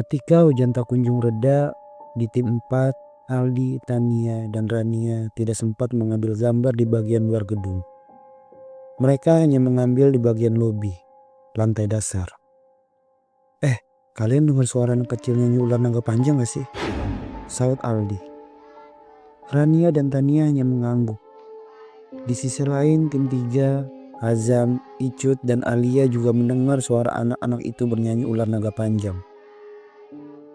Ketika hujan tak kunjung reda, di tim 4, Aldi, Tania, dan Rania tidak sempat mengambil gambar di bagian luar gedung. Mereka hanya mengambil di bagian lobi, lantai dasar. Kalian dengar suara anak kecil nyanyi ular naga panjang gak sih? Saut Aldi. Rania dan Tania hanya mengangguk. Di sisi lain tim 3, Azam, Icut, dan Alia juga mendengar suara anak-anak itu bernyanyi ular naga panjang.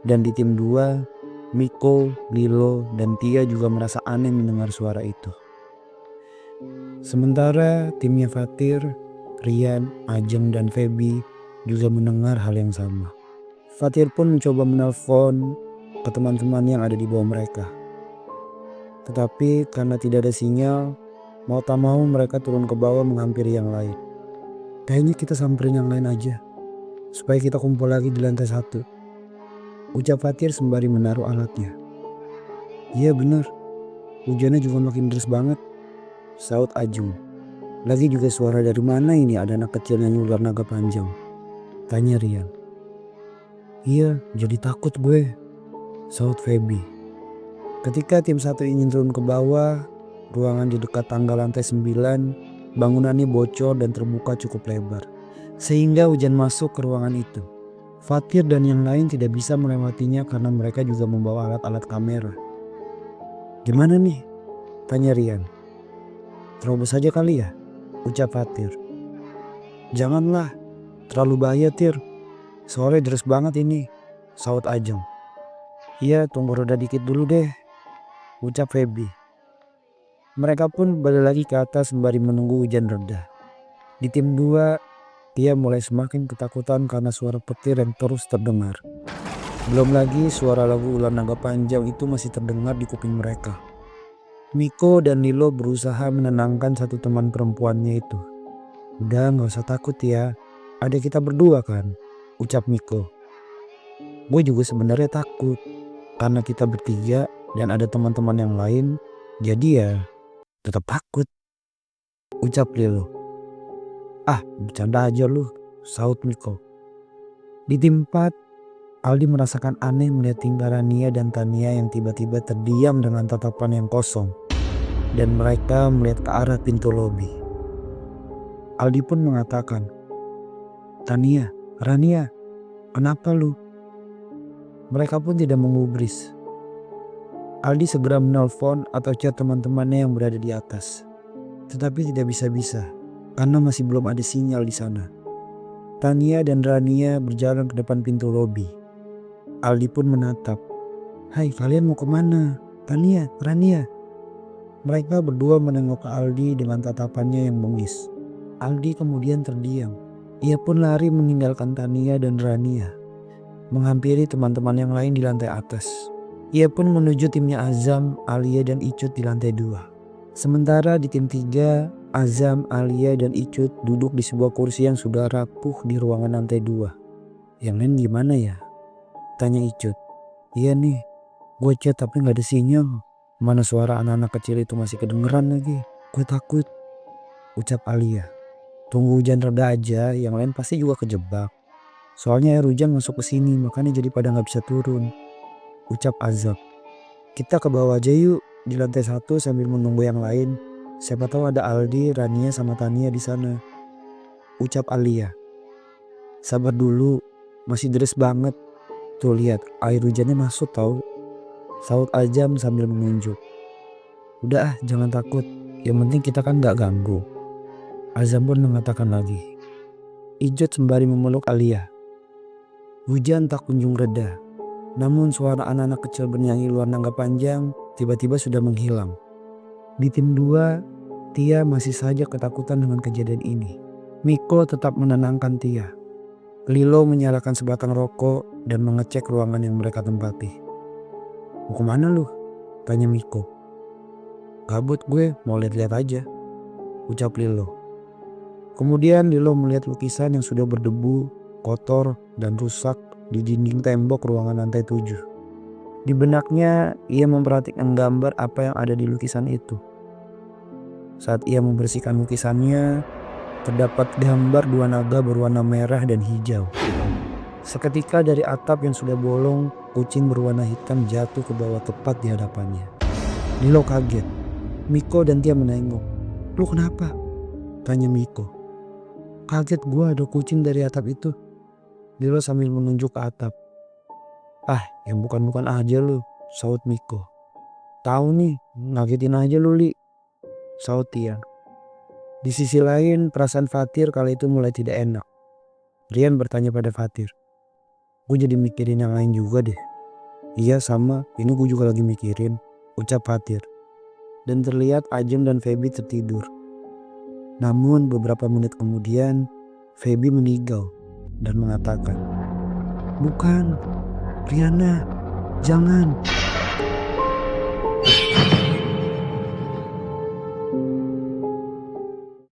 Dan di tim 2, Miko, Lilo, dan Tia juga merasa aneh mendengar suara itu. Sementara timnya Fatir, Rian, Ajeng, dan Feby juga mendengar hal yang sama. Fatir pun mencoba menelpon ke teman-teman yang ada di bawah mereka. Tetapi karena tidak ada sinyal, mau tak mau mereka turun ke bawah menghampiri yang lain. Kayaknya kita samperin yang lain aja, supaya kita kumpul lagi di lantai 1. Ucap Fatir sembari menaruh alatnya. Iya bener, hujannya juga makin deras banget, saut Ajeng. Lagi juga suara dari mana ini ada anak kecil nyanyi ular naga panjang? Tanya Rian. Iya, jadi takut gue, saut Feby. Ketika tim 1 ingin turun ke bawah, ruangan di dekat tangga lantai 9, bangunannya bocor dan terbuka cukup lebar, sehingga hujan masuk ke ruangan itu. Fatir dan yang lain tidak bisa melewatinya karena mereka juga membawa alat-alat kamera. Gimana nih? Tanya Rian. Terobos saja kali ya? Ucap Fatir. Janganlah, terlalu bahaya Tir. Soalnya deras banget ini, saut Ajeng. Iya, tunggu reda dikit dulu deh, ucap Feby. Mereka pun balik lagi ke atas sembari menunggu hujan reda. Di tim 2, Tia mulai semakin ketakutan karena suara petir yang terus terdengar. Belum lagi suara lagu ular naga panjang itu masih terdengar di kuping mereka. Miko dan Lilo berusaha menenangkan satu teman perempuannya itu. Udah gak usah takut ya, ada kita berdua kan, ucap Miko. Gue juga sebenarnya takut, karena kita bertiga dan ada teman-teman yang lain, jadi ya tetap takut, ucap Lilo. Bercanda aja lu, saut Miko. Di tim 4, Aldi merasakan aneh melihat tingkah Rania dan Tania yang tiba-tiba terdiam dengan tatapan yang kosong, dan mereka melihat ke arah pintu lobi. Aldi pun mengatakan, Tania, Rania, kenapa lu? Mereka pun tidak mengubris. Aldi segera menelpon atau chat teman-temannya yang berada di atas. Tetapi tidak bisa-bisa karena masih belum ada sinyal di sana. Tania dan Rania berjalan ke depan pintu lobi. Aldi pun menatap. Hai, kalian mau kemana? Tania, Rania. Mereka berdua menengok ke Aldi dengan tatapannya yang bengis. Aldi kemudian terdiam. Ia pun lari meninggalkan Tania dan Rania, menghampiri teman-teman yang lain di lantai atas. Ia pun menuju timnya Azam, Alia, dan Icut di lantai 2. Sementara di tim 3, Azam, Alia, dan Icut duduk di sebuah kursi yang sudah rapuh di ruangan lantai 2. Yang lain gimana ya? Tanya Icut. Iya nih, gue chat tapi gak ada sinyal. Mana suara anak-anak kecil itu masih kedengeran lagi. Gue takut, ucap Alia. Tunggu hujan reda aja, yang lain pasti juga kejebak. Soalnya air hujan masuk ke sini, makanya jadi pada gak bisa turun, ucap Azam. Kita ke bawah aja yuk, di lantai 1 sambil menunggu yang lain. Siapa tahu ada Aldi, Rania, sama Tania di sana, ucap Alia. Sabar dulu, masih deras banget. Tuh lihat, air hujannya masuk tau, saut Azam sambil menunjuk. Udah jangan takut, yang penting kita kan gak ganggu, Azam pun mengatakan lagi. Icut sembari memeluk Alia. Hujan tak kunjung reda, namun suara anak-anak kecil bernyanyi luar naga panjang tiba-tiba sudah menghilang. Di tim 2, Tia masih saja ketakutan dengan kejadian ini. Miko tetap menenangkan Tia. Lilo menyalakan sebatang rokok dan mengecek ruangan yang mereka tempati. Mau kemana lu? Tanya Miko. Kabut gue, mau lihat-lihat aja, ucap Lilo. Kemudian Lilo melihat lukisan yang sudah berdebu, kotor, dan rusak di dinding tembok ruangan lantai 7. Di benaknya ia memperhatikan gambar apa yang ada di lukisan itu. Saat ia membersihkan lukisannya, terdapat gambar 2 naga berwarna merah dan hijau. Seketika dari atap yang sudah bolong, kucing berwarna hitam jatuh ke bawah tepat di hadapannya. Lilo kaget. Miko dan Tia menengok. "Lu kenapa?" tanya Miko. "Kaget gua ada kucing dari atap itu." Lilo sambil menunjuk ke atap. "Ah, yang bukan-bukan aja lu," saut Miko. "Tahu nih, ngagetin aja lu, Li," saut Tia. Di sisi lain, perasaan Fatir kali itu mulai tidak enak. Rian bertanya pada Fatir, "Gue jadi mikirin yang lain juga deh." "Iya sama, ini gue juga lagi mikirin," ucap Fatir. Dan terlihat Ajeng dan Feby tertidur. Namun beberapa menit kemudian, Feby menigau dan mengatakan, "Bukan, Riana, jangan."